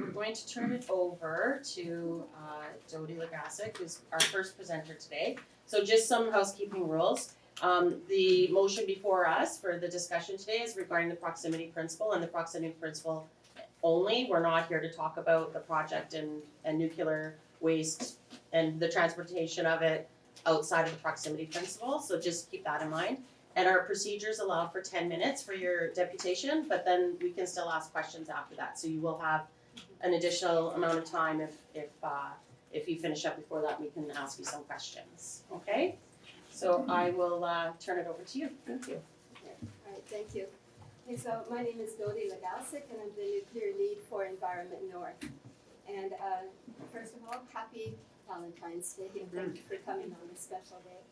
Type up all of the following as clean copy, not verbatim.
we're going to turn it over to Jody Legasic, who's our first presenter today. So just some housekeeping rules. The motion before us for the discussion today is regarding the proximity principle and the proximity principle only. We're not here to talk about the project and nuclear waste and the transportation of it outside of the proximity principle, so just keep that in mind. And our procedures allow for 10 minutes for your deputation, but then we can still ask questions after that. So you will have an additional amount of time if you finish up before that, we can ask you some questions, okay? So I will turn it over to you. Thank you. All right, thank you. Okay, so my name is Jody Legasic, and I'm the nuclear lead for Environment North. And first of all, happy Valentine's Day, and thank you for coming on this special day.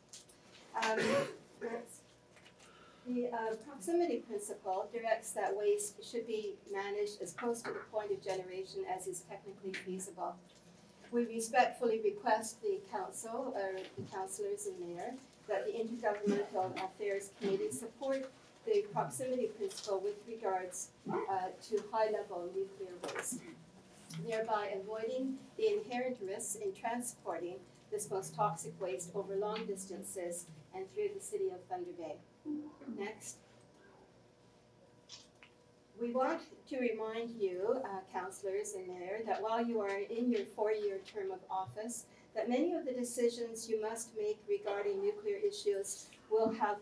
The proximity principle directs that waste should be managed as close to the point of generation as is technically feasible. We respectfully request the council, or the councillors and mayor, that the Intergovernmental Affairs Committee support the proximity principle with regards to high-level nuclear waste, thereby avoiding the inherent risks in transporting this most toxic waste over long distances and through the city of Thunder Bay. Next. We want to remind you, councillors and mayor, that while you are in your 4-year term of office, that many of the decisions you must make regarding nuclear issues will have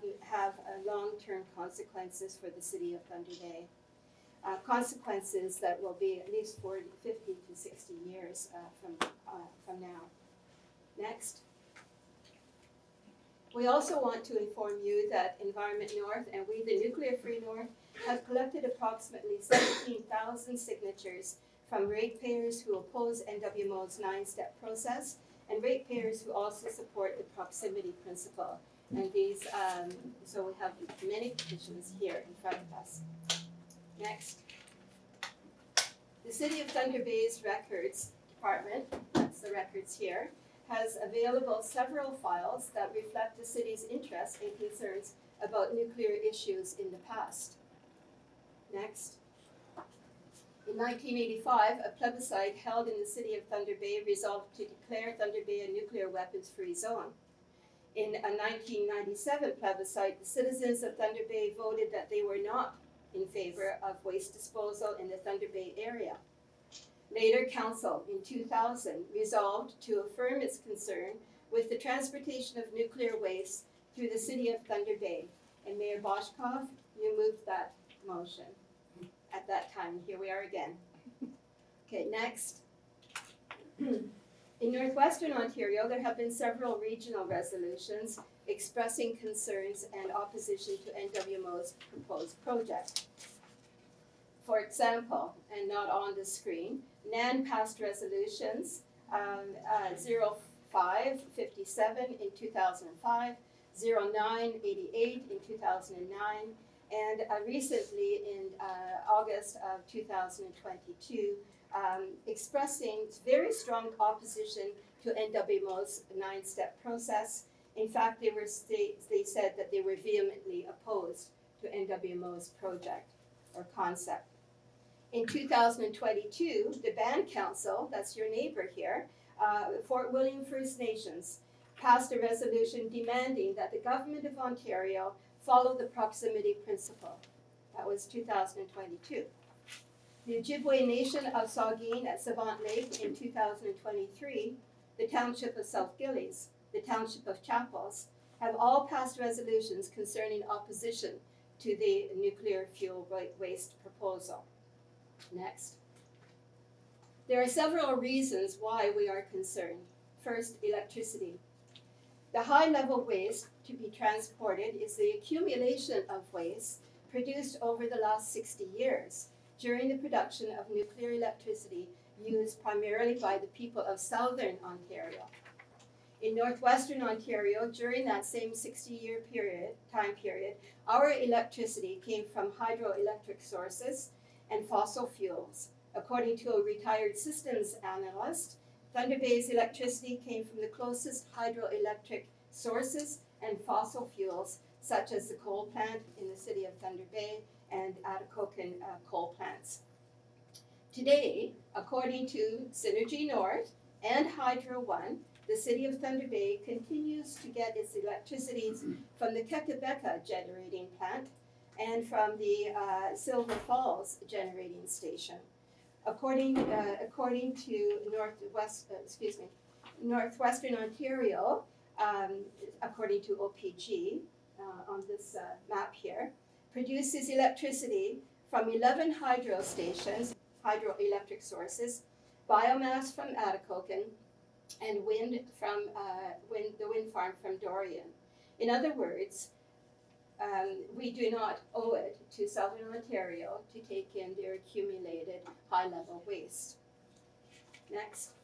long-term consequences for the city of Thunder Bay. Consequences that will be at least 40, 50 to 60 years from now. Next. We also want to inform you that Environment North and we, the Nuclear Free North, have collected approximately 17,000 signatures from ratepayers who oppose NWMO's 9-step process and ratepayers who also support the proximity principle. And these, so we have many petitions here in front of us. Next. The City of Thunder Bay's Records Department, that's the records here, has available several files that reflect the city's interests and concerns about nuclear issues in the past. Next. In 1985, a plebiscite held in the city of Thunder Bay resolved to declare Thunder Bay a nuclear weapons-free zone. In a 1997 plebiscite, the citizens of Thunder Bay voted that they were not in favor of waste disposal in the Thunder Bay area. Later, Council in 2000 resolved to affirm its concern with the transportation of nuclear waste through the city of Thunder Bay. And Mayor Boshkoff, you moved that motion at that time. Here we are again. Okay, next. In northwestern Ontario, there have been several regional resolutions expressing concerns and opposition to NWMO's proposed project. For example, and not on the screen, NAN passed resolutions 0557 in 2005, 0988 in 2009, and recently in August of 2022, expressing very strong opposition to NWMO's 9-step process. In fact, they said that they were vehemently opposed to NWMO's project or concept. In 2022, the Band Council, that's your neighbor here, Fort William First Nations, passed a resolution demanding that the Government of Ontario follow the proximity principle. That was 2022. The Ojibwe Nation of Saugeen at Savant Lake in 2023, the Township of South Gillies, the Township of Chapels, have all passed resolutions concerning opposition to the nuclear fuel waste proposal. Next. There are several reasons why we are concerned. First, electricity. The high-level waste to be transported is the accumulation of waste produced over the last 60 years during the production of nuclear electricity used primarily by the people of southern Ontario. In northwestern Ontario, during that same 60-year time period, our electricity came from hydroelectric sources and fossil fuels. According to a retired systems analyst, Thunder Bay's electricity came from the closest hydroelectric sources and fossil fuels, such as the coal plant in the city of Thunder Bay and Atikokan coal plants. Today, according to Synergy North and Hydro One, the city of Thunder Bay continues to get its electricity from the Kekabeka generating plant and from the Silver Falls generating station. According to Northwestern Ontario, according to OPG on this map here, produces electricity from 11 hydro stations, hydroelectric sources, biomass from Atikokan, and wind from the wind farm from Dorian. In other words, we do not owe it to Southern Ontario to take in their accumulated high-level waste. Next.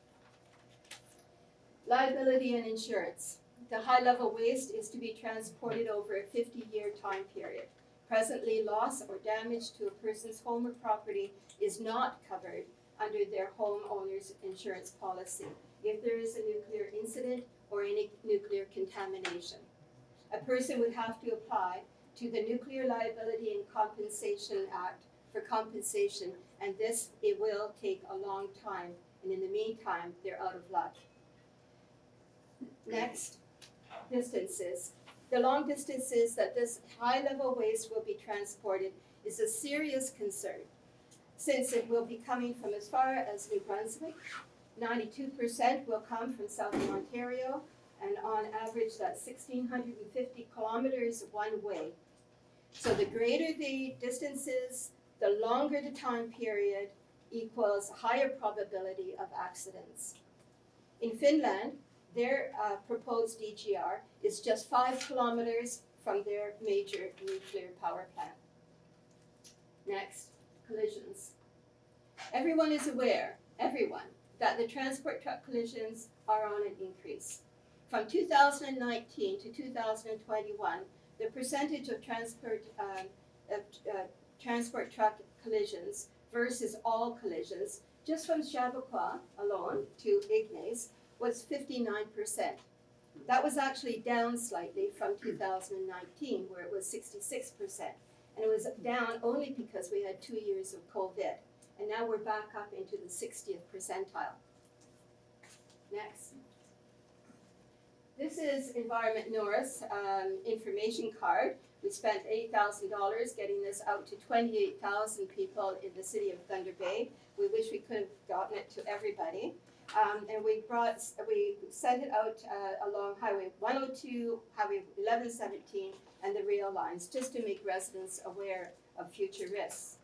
Liability and insurance. The high-level waste is to be transported over a 50-year time period. Presently, loss or damage to a person's home or property is not covered under their homeowner's insurance policy if there is a nuclear incident or any nuclear contamination. A person would have to apply to the Nuclear Liability and Compensation Act for compensation, and it will take a long time, and in the meantime, they're out of luck. Next, distances. The long distances that this high-level waste will be transported is a serious concern, since it will be coming from as far as New Brunswick. 92% will come from Southern Ontario, and on average that's 1,650 kilometers one way. So the greater the distances, the longer the time period equals higher probability of accidents. In Finland, their proposed DGR is just 5 kilometers from their major nuclear power plant. Next, collisions. Everyone is aware, that the transport truck collisions are on an increase. From 2019 to 2021, the percentage of transport truck collisions versus all collisions, just from Chappaqua alone to Ignace, was 59%. That was actually down slightly from 2019, where it was 66%. And it was down only because we had 2 years of COVID. And now we're back up into the 60th percentile. Next. This is Environment North's information card. We spent $8,000 getting this out to 28,000 people in the city of Thunder Bay. We wish we could have gotten it to everybody. And we sent it out along Highway 102, Highway 1117, and the rail lines, just to make residents aware of future risks.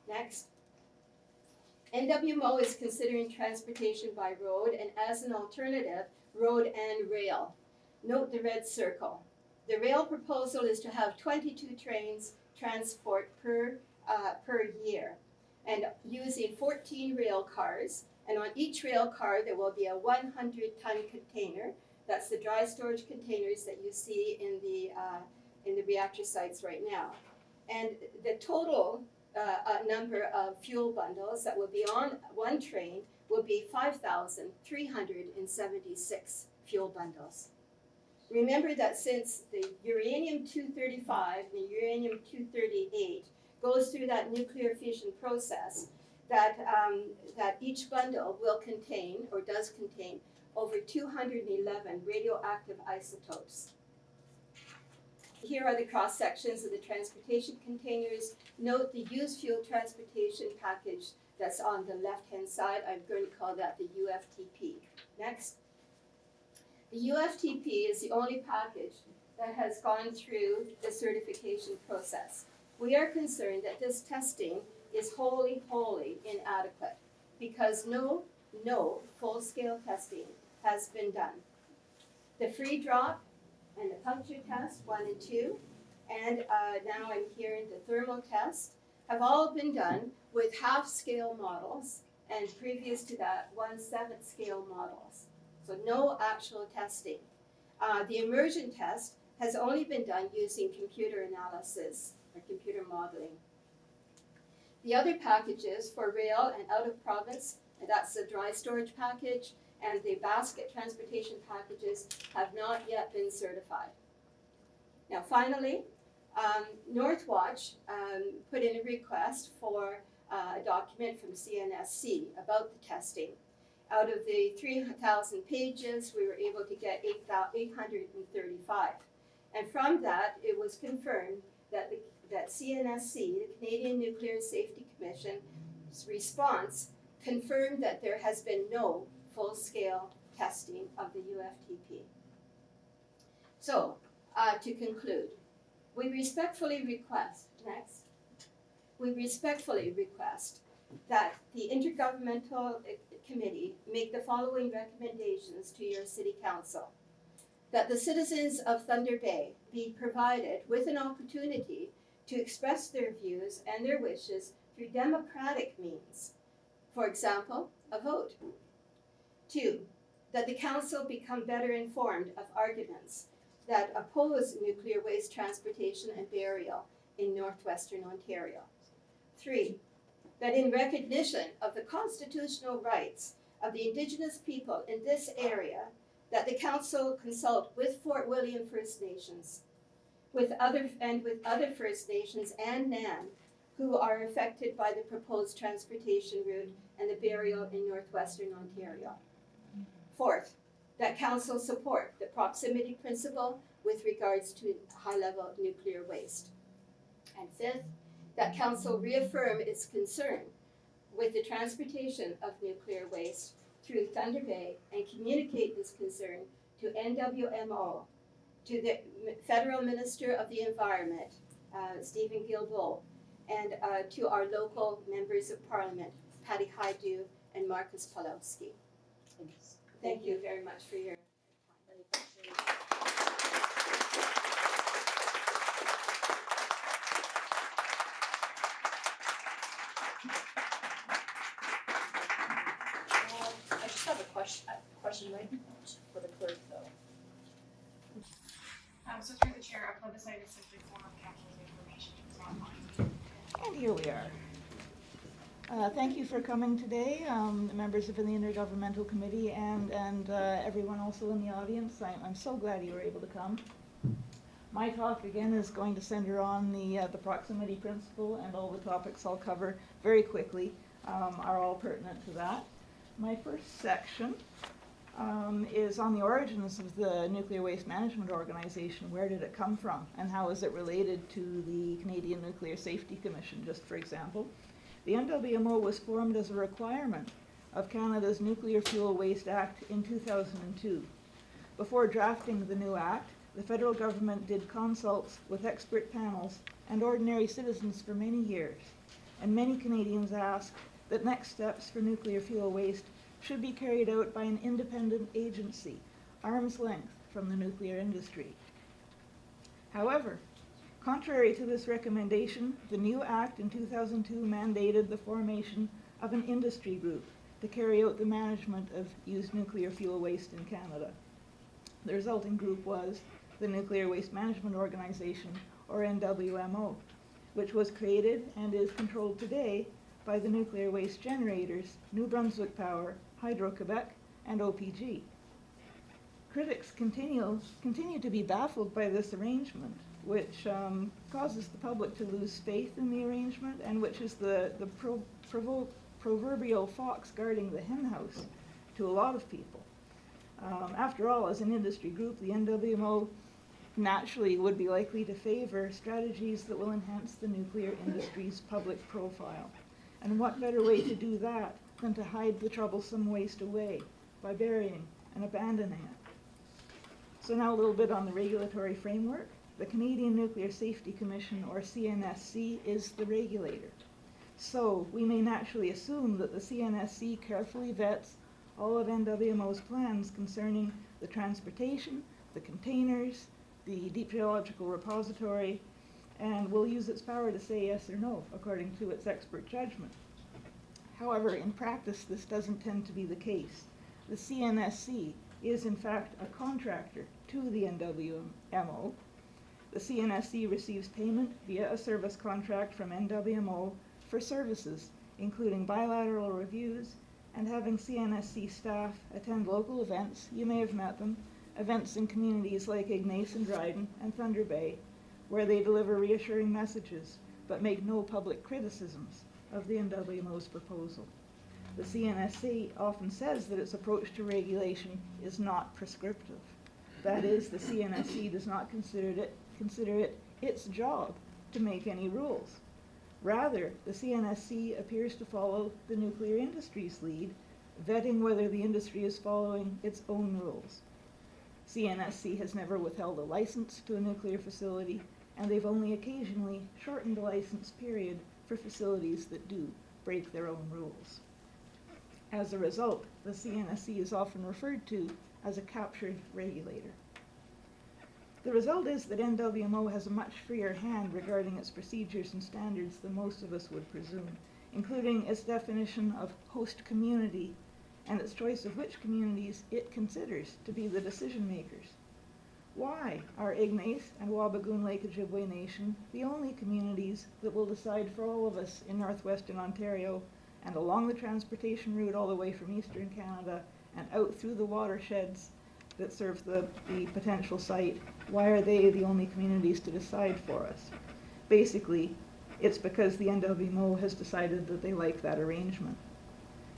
Next. NWMO is considering transportation by road and as an alternative, road and rail. Note the red circle. The rail proposal is to have 22 trains transport per year and using 14 rail cars. And on each rail car, there will be a 100-ton container. That's the dry storage containers that you see in the reactor sites right now. And the total number of fuel bundles that will be on one train will be 5,376 fuel bundles. Remember that since the uranium-235 and the uranium-238 goes through that nuclear fission process, that each bundle will contain, or does contain, over 211 radioactive isotopes. Here are the cross sections of the transportation containers. Note the used fuel transportation package that's on the left-hand side. I'm going to call that the UFTP. Next. The UFTP is the only package that has gone through the certification process. We are concerned that this testing is wholly inadequate because no full-scale testing has been done. The free drop and the puncture test 1 and 2, and now I'm here in the thermal test, have all been done with half-scale models, and previous to that, 1/7 scale models. So no actual testing. The immersion test has only been done using computer analysis or computer modeling. The other packages for rail and out of province, and that's the dry storage package, and the basket transportation packages have not yet been certified. Now finally, Northwatch put in a request for a document from CNSC about the testing. Out of the 3,000 pages, we were able to get 835. And from that, it was confirmed that that CNSC, the Canadian Nuclear Safety Commission's response, confirmed that there has been no full-scale testing of the UFTP. So, to conclude, we respectfully request that the Intergovernmental Committee make the following recommendations to your City Council. That the citizens of Thunder Bay be provided with an opportunity to express their views and their wishes through democratic means. For example, a vote. 2, that the Council become better informed of arguments that oppose nuclear waste transportation and burial in northwestern Ontario. 3, that in recognition of the constitutional rights of the Indigenous people in this area, that the Council consult with Fort William First Nations, with other First Nations and NAN who are affected by the proposed transportation route and the burial in northwestern Ontario. 4th, that Council support the proximity principle with regards to high-level nuclear waste. And 5th, that Council reaffirm its concern with the transportation of nuclear waste through Thunder Bay and communicate this concern to NWMO, to the Federal Minister of the Environment, Stephen Guilbeault, and to our local members of Parliament, Patty Hajdu and Marcus Palowski. Thank you very much for your I just have a question right for the clerk though. So through the chair, a plebiscite is simply form of council's information, it's not mine. And here we are. Thank you for coming today, the members of the Intergovernmental Committee and everyone also in the audience. I'm so glad you were able to come. My talk again is going to center on the proximity principle, and all the topics I'll cover very quickly are all pertinent to that. My first section is on the origins of the Nuclear Waste Management Organization. Where did it come from, and how is it related to the Canadian Nuclear Safety Commission, just for example. The NWMO was formed as a requirement of Canada's Nuclear Fuel Waste Act in 2002. Before drafting the new act, the federal government did consults with expert panels and ordinary citizens for many years, and many Canadians asked that next steps for nuclear fuel waste should be carried out by an independent agency, arm's length from the nuclear industry. However, contrary to this recommendation, the new act in 2002 mandated the formation of an industry group to carry out the management of used nuclear fuel waste in Canada. The resulting group was the Nuclear Waste Management Organization, or NWMO, which was created and is controlled today by the nuclear waste generators, New Brunswick Power, Hydro-Quebec, and OPG. Critics continue to be baffled by this arrangement, which causes the public to lose faith in the arrangement, and which is the proverbial fox guarding the henhouse to a lot of people. After all, as an industry group, the NWMO naturally would be likely to favor strategies that will enhance the nuclear industry's public profile. And what better way to do that than to hide the troublesome waste away by burying and abandoning it? So now a little bit on the regulatory framework. The Canadian Nuclear Safety Commission, or CNSC, is the regulator. So we may naturally assume that the CNSC carefully vets all of NWMO's plans concerning the transportation, the containers, the deep geological repository, and will use its power to say yes or no according to its expert judgment. However, in practice, this doesn't tend to be the case. The CNSC is in fact a contractor to the NWMO. The CNSC receives payment via a service contract from NWMO for services, including bilateral reviews and having CNSC staff attend local events, you may have met them, events in communities like Ignace and Dryden and Thunder Bay, where they deliver reassuring messages but make no public criticisms of the NWMO's proposal. The CNSC often says that its approach to regulation is not prescriptive. That is, the CNSC does not consider it its job to make any rules. Rather, the CNSC appears to follow the nuclear industry's lead, vetting whether the industry is following its own rules. CNSC has never withheld a license to a nuclear facility, and they've only occasionally shortened the license period for facilities that do break their own rules. As a result, the CNSC is often referred to as a captured regulator. The result is that NWMO has a much freer hand regarding its procedures and standards than most of us would presume, including its definition of host community and its choice of which communities it considers to be the decision makers. Why are Ignace and Wabigoon Lake Ojibwe Nation the only communities that will decide for all of us in northwestern Ontario and along the transportation route all the way from eastern Canada and out through the watersheds that serve the potential site? Why are they the only communities to decide for us? Basically, it's because the NWMO has decided that they like that arrangement.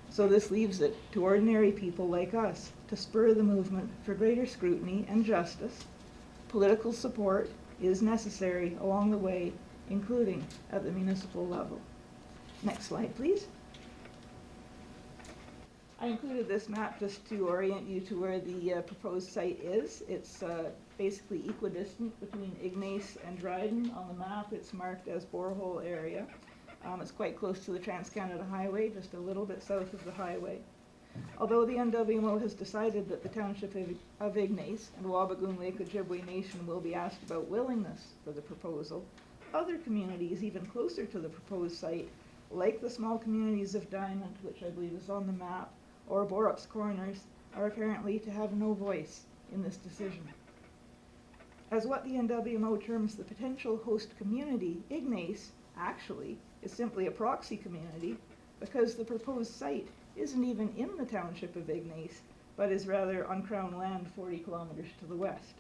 So this leaves it to ordinary people like us to spur the movement for greater scrutiny and justice. Political support is necessary along the way, including at the municipal level. Next slide, please. I included this map just to orient you to where the proposed site is. It's basically equidistant between Ignace and Dryden. On the map, it's marked as borehole area. It's quite close to the Trans-Canada Highway, just a little bit south of the highway. Although the NWMO has decided that the township of Ignace and Wabigoon Lake Ojibwe Nation will be asked about willingness for the proposal, other communities even closer to the proposed site, like the small communities of Diamond, which I believe is on the map, or Borup's Corners, are apparently to have no voice in this decision. As what the NWMO terms the potential host community, Ignace actually is simply a proxy community because the proposed site isn't even in the township of Ignace, but is rather on Crown land 40 kilometers to the west.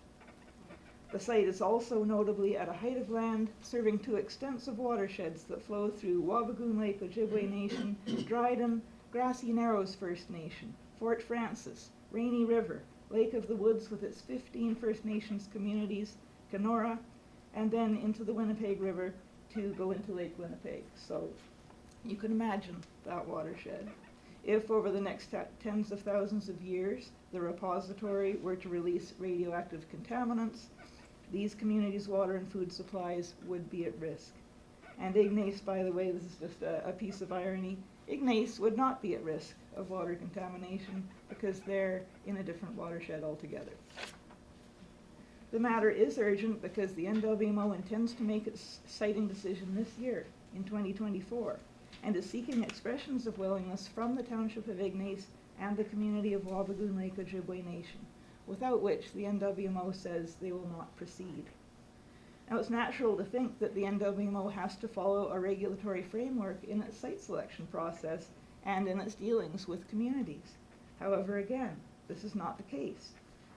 The site is also notably at a height of land serving two extensive watersheds that flow through Wabigoon Lake Ojibwe Nation, Dryden, Grassy Narrows First Nation, Fort Francis, Rainy River, Lake of the Woods with its 15 First Nations communities, Kenora, and then into the Winnipeg River to go into Lake Winnipeg. So you can imagine that watershed. If over the next tens of thousands of years the repository were to release radioactive contaminants, these communities' water and food supplies would be at risk. And Ignace, by the way, this is just a piece of irony, Ignace would not be at risk of water contamination because they're in a different watershed altogether. The matter is urgent because the NWMO intends to make its siting decision this year, in 2024, and is seeking expressions of willingness from the township of Ignace and the community of Wabigoon Lake Ojibwe Nation, without which the NWMO says they will not proceed. Now, it's natural to think that the NWMO has to follow a regulatory framework in its site selection process and in its dealings with communities. However, again, this is not the case.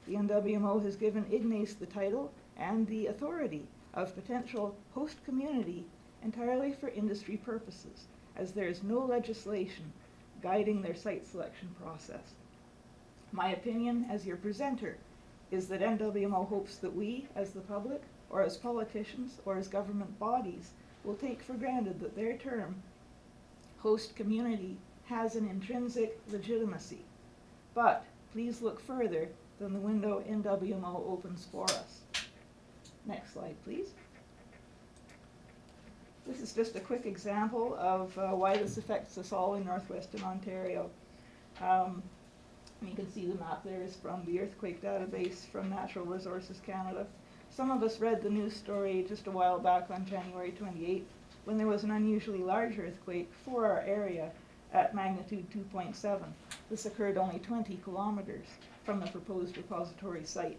The NWMO has given Ignace the title and the authority of potential host community entirely for industry purposes, as there is no legislation guiding their site selection process. My opinion as your presenter is that NWMO hopes that we, as the public, or as politicians, or as government bodies, will take for granted that their term, host community, has an intrinsic legitimacy. But please look further than the window NWMO opens for us. Next slide, please. This is just a quick example of why this affects us all in northwestern Ontario. You can see the map there is from the earthquake database from Natural Resources Canada. Some of us read the news story just a while back on January 28th when there was an unusually large earthquake for our area at magnitude 2.7. This occurred only 20 kilometers from the proposed repository site.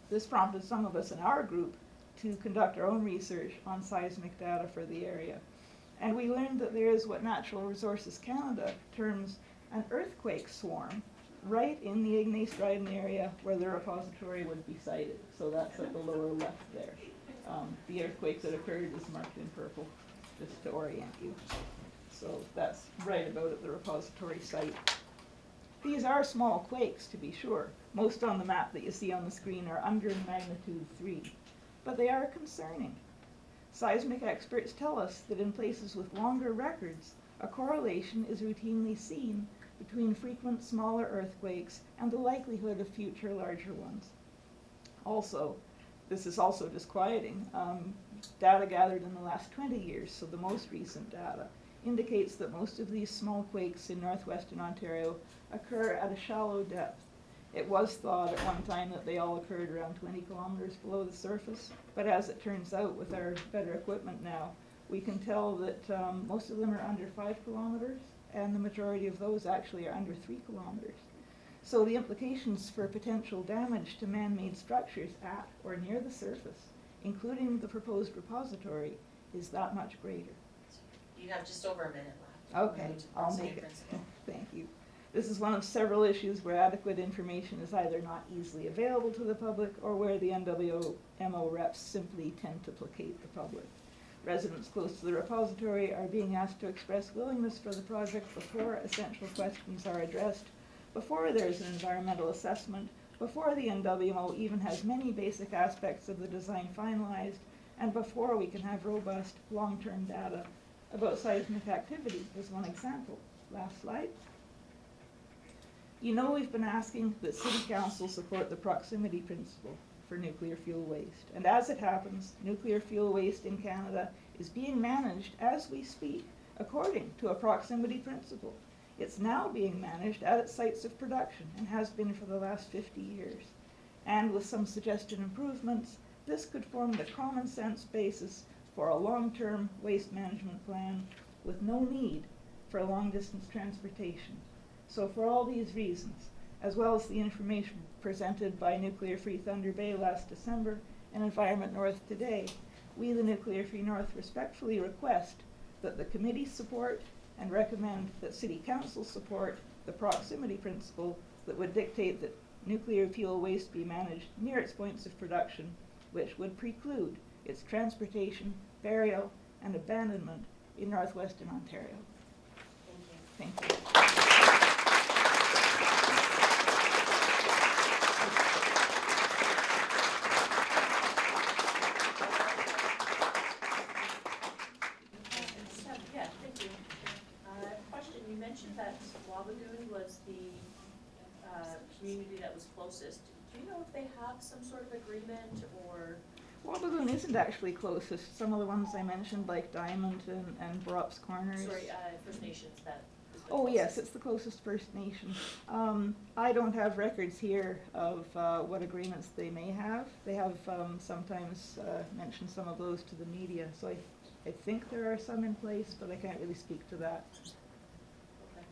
This prompted some of us in our group to conduct our own research on seismic data for the area. And we learned that there is what Natural Resources Canada terms an earthquake swarm right in the Ignace-Dryden area where the repository would be sited. So that's at the lower left there. The earthquake that occurred is marked in purple, just to orient you. So that's right about at the repository site. These are small quakes, to be sure. Most on the map that you see on the screen are under magnitude 3, but they are concerning. Seismic experts tell us that in places with longer records, a correlation is routinely seen between frequent smaller earthquakes and the likelihood of future larger ones. Also, this is also disquieting. Data gathered in the last 20 years, so the most recent data, indicates that most of these small quakes in northwestern Ontario occur at a shallow depth. It was thought at one time that they all occurred around 20 kilometers below the surface, but as it turns out, with our better equipment now, we can tell that most of them are under 5 kilometers, and the majority of those actually are under 3 kilometers. So the implications for potential damage to man-made structures at or near the surface, including the proposed repository, is that much greater. You have just over a minute left. Okay, Move to I'll proximity make it. principle. Thank you. This is one of several issues where adequate information is either not easily available to the public or where the NWMO reps simply tend to placate the public. Residents close to the repository are being asked to express willingness for the project before essential questions are addressed, before there is an environmental assessment, before the NWMO even has many basic aspects of the design finalized, and before we can have robust, long-term data about seismic activity, as one example. Last slide. You know we've been asking that City Council support the proximity principle for nuclear fuel waste. And as it happens, nuclear fuel waste in Canada is being managed as we speak according to a proximity principle. It's now being managed at its sites of production and has been for the last 50 years. And with some suggested improvements, this could form the common sense basis for a long-term waste management plan with no need for long-distance transportation. So for all these reasons, as well as the information presented by Nuclear Free Thunder Bay last December and Environment North today, we, the Nuclear Free North, respectfully request that the committee support and recommend that City Council support the proximity principle that would dictate that nuclear fuel waste be managed near its points of production, which would preclude its transportation, burial, and abandonment in northwestern Ontario. Thank you. Thank you. Yeah, thank you. Question, you mentioned that Wabagoon was the community that was closest. Do you know if they have some sort of agreement or? Wabagoon isn't actually closest. Some of the ones I mentioned, like Diamond and Brops Corners. Sorry, First Nations that is the Oh, closest. yes, it's the closest First Nation. I don't have records here of what agreements they may have. They have sometimes mentioned some of those to the media, so I think there are some in place, but I can't really speak to that. Okay.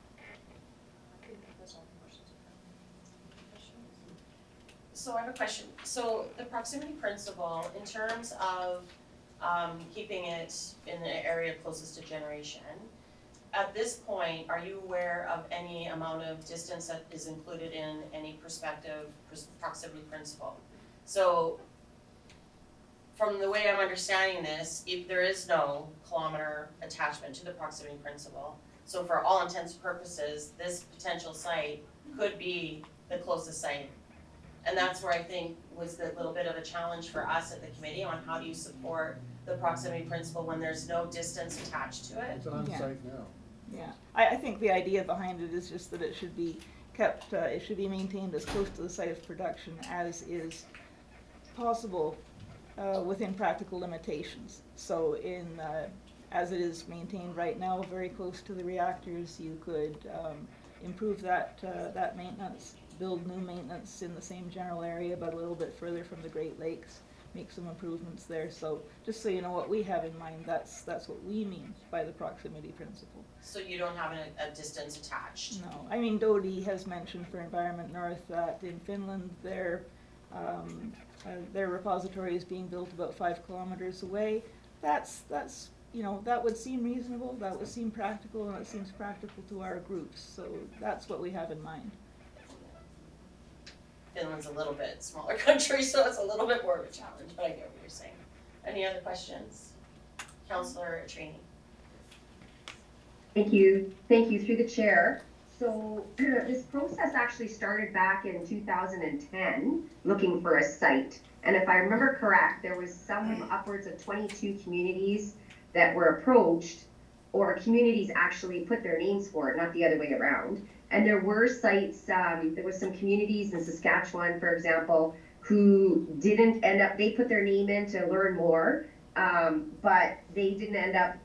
I think that's all the questions I have. So I have a question. So the proximity principle, in terms of keeping it in the area closest to generation, at this point, are you aware of any amount of distance that is included in any prospective proximity principle? So from the way I'm understanding this, if there is no kilometer attachment to the proximity principle, so for all intents and purposes, this potential site could be the closest site. And that's where I think was the little bit of a challenge for us at the committee on how do you support the proximity principle when there's no distance attached to it. It's on Yeah. site now. Yeah, I think the idea behind it is just that it should be kept, it should be maintained as close to the site of production as is possible within practical limitations. So as it is maintained right now, very close to the reactors, you could improve that maintenance, build new maintenance in the same general area but a little bit further from the Great Lakes, make some improvements there. So just so you know what we have in mind, that's what we mean by the proximity principle. So you don't have a distance attached? No, I mean Dodie has mentioned for Environment North that in Finland their repository is being built about 5 kilometers away. That's you know, that would seem reasonable, that would seem practical, and it seems practical to our groups. So that's what we have in mind. Finland's a little bit smaller country, so it's a little bit more of a challenge, but I get what you're saying. Any other questions? Councillor Trini. Thank you through the chair. So this process actually started back in 2010, looking for a site. And if I remember correct, there was some upwards of 22 communities that were approached, or communities actually put their names for it, not the other way around. And there were sites, there was some communities in Saskatchewan, for example, who didn't end up, they put their name in to learn more, but they didn't end up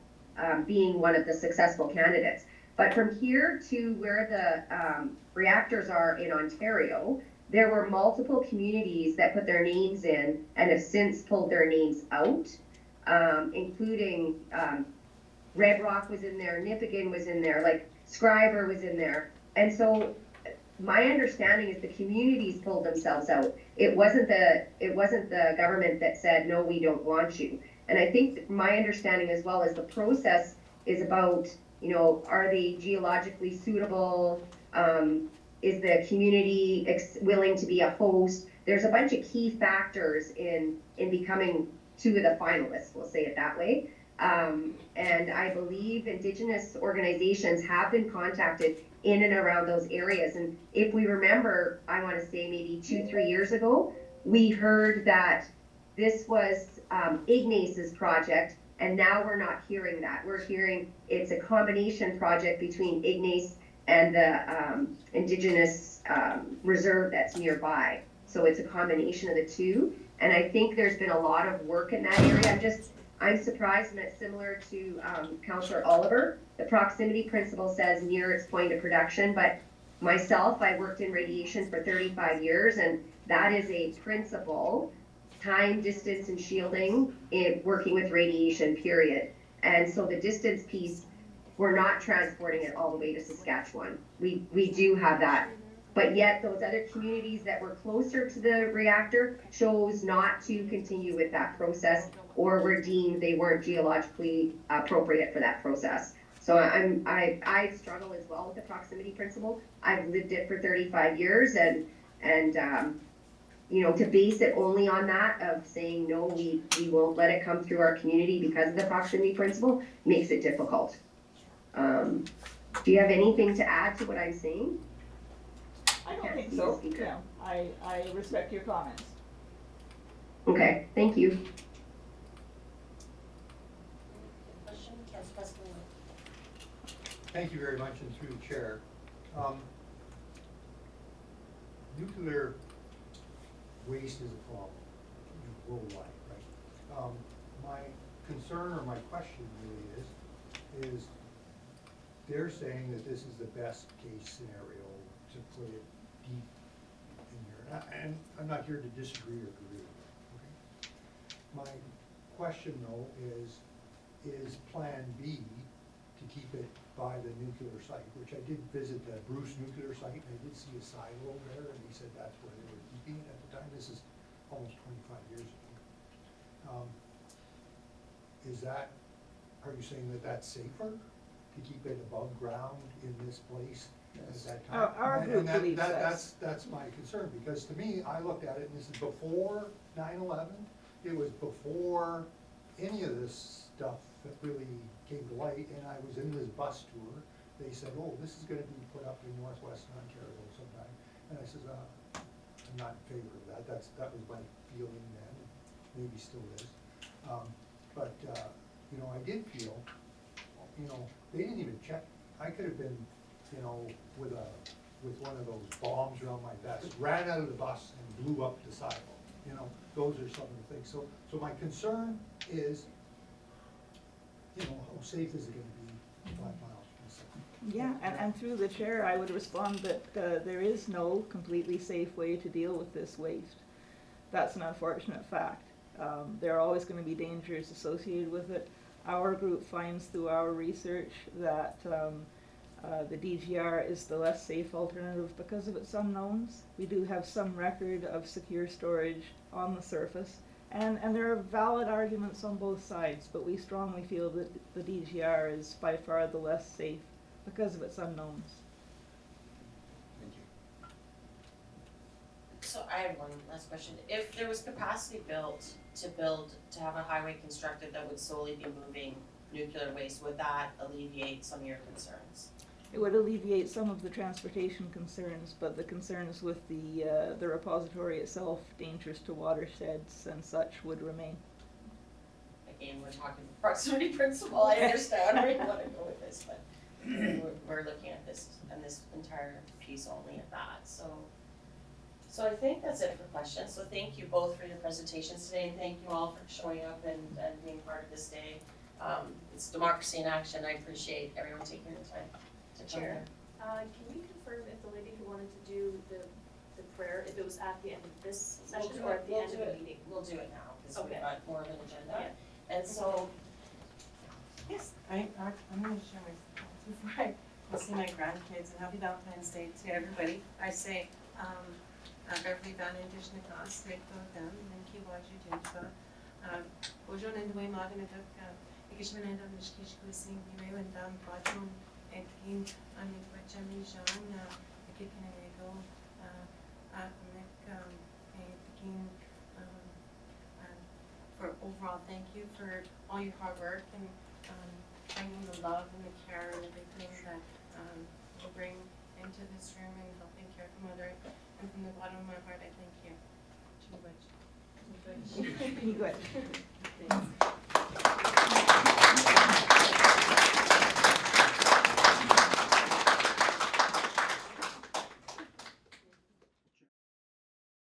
being one of the successful candidates. But from here to where the reactors are in Ontario, there were multiple communities that put their names in and have since pulled their names out, including Red Rock was in there, Nipigon was in there, like Scriber was in there. And so my understanding is the communities pulled themselves out. It wasn't the government that said, no, we don't want you. And I think my understanding as well is the process is about, you know, are they geologically suitable? Is the community willing to be a host? There's a bunch of key factors in becoming two of the finalists, we'll say it that way. And I believe Indigenous organizations have been contacted in and around those areas. And if we remember, I want to say maybe 2-3 years ago, we heard that this was Ignac's project, and now we're not hearing that. We're hearing it's a combination project between Ignace and the Indigenous reserve that's nearby. So it's a combination of the two. And I think there's been a lot of work in that area. I'm surprised, and it's similar to Councillor Oliver. The proximity principle says near its point of production, but myself, I worked in radiation for 35 years, and that is a principle, time, distance, and shielding in working with radiation, period. And so the distance piece, we're not transporting it all the way to Saskatchewan. We do have that. But yet those other communities that were closer to the reactor chose not to continue with that process, or were deemed they weren't geologically appropriate for that process. So I struggle as well with the proximity principle. I've lived it for 35 years, and you know, to base it only on that of saying no, we won't let it come through our community because of the proximity principle makes it difficult. Do you have anything to add to what I'm saying? I don't think so. Yeah, I respect your comments. Okay, thank you. Question, Councillor Pascaline. Thank you very much, and through the chair. Nuclear waste is a problem worldwide, right? My concern or my question really is they're saying that this is the best case scenario to put it deep in here. And I'm not here to disagree or agree, okay? My question though is plan B to keep it by the nuclear site, which I did visit the Bruce nuclear site, and I did see a silo there, and he said that's where they were keeping it at the time. This is almost 25 years ago. Are you saying that that's safer to keep it above ground in this place at that time? Our group believes that's my concern, because to me, I looked at it, and this is before 9/11. It was before any of this stuff that really came to light, and I was in this bus tour. They said, oh, this is gonna be put up in northwestern Ontario sometime. And I said, I'm not in favor of that. That was my feeling then, maybe still is. You know, I did feel, you know, they didn't even check. I could have been, you know, with one of those bombs around my vest, ran out of the bus and blew up the silo. You know, those are some of the things. So my concern is, you know, how safe is it gonna be 5 miles from the site? Yeah, and through the chair, I would respond that there is no completely safe way to deal with this waste. That's an unfortunate fact. There are always going to be dangers associated with it. Our group finds through our research that the DGR is the less safe alternative because of its unknowns. We do have some record of secure storage on the surface, and there are valid arguments on both sides, but we strongly feel that the DGR is by far the less safe because of its unknowns. Thank you. So I have one last question. If there was capacity built to have a highway constructed that would solely be moving nuclear waste, would that alleviate some of your concerns? It would alleviate some of the transportation concerns, but the concerns with the repository itself, dangers to watersheds and such, would remain. Again, we're talking proximity principle, I understand where you wanna go with this, but we're looking at this, and this entire piece only at that, so. So I think that's it for questions, so thank you both for your presentations today, and thank you all for showing up and being part of this day. It's democracy in action, I appreciate everyone taking the time to come here. Can you confirm if the lady who wanted to do the prayer, if it was at the end of this session or at the end of the meeting? We'll do it now, because we've Okay. got more of an agenda, Yeah. and so, Yes, I'm gonna share my thoughts before I go see my grandkids, and happy Valentine's Day to everybody. I say, Beverly Van Indishnakas, Rekto Dam, Nenki Waju Jinfa. Bojo Nendwe Maganadak, Ikishmananda Nishkish Kusing, Hime and Dam Bajum, Edkin, Anipachami Jan, Kikanego, Mek, Pekin, for overall, thank you for all your hard work and bringing the love and the care and everything that you bring into this room and helping care for Mother. And from the bottom of my heart, I thank you. Good.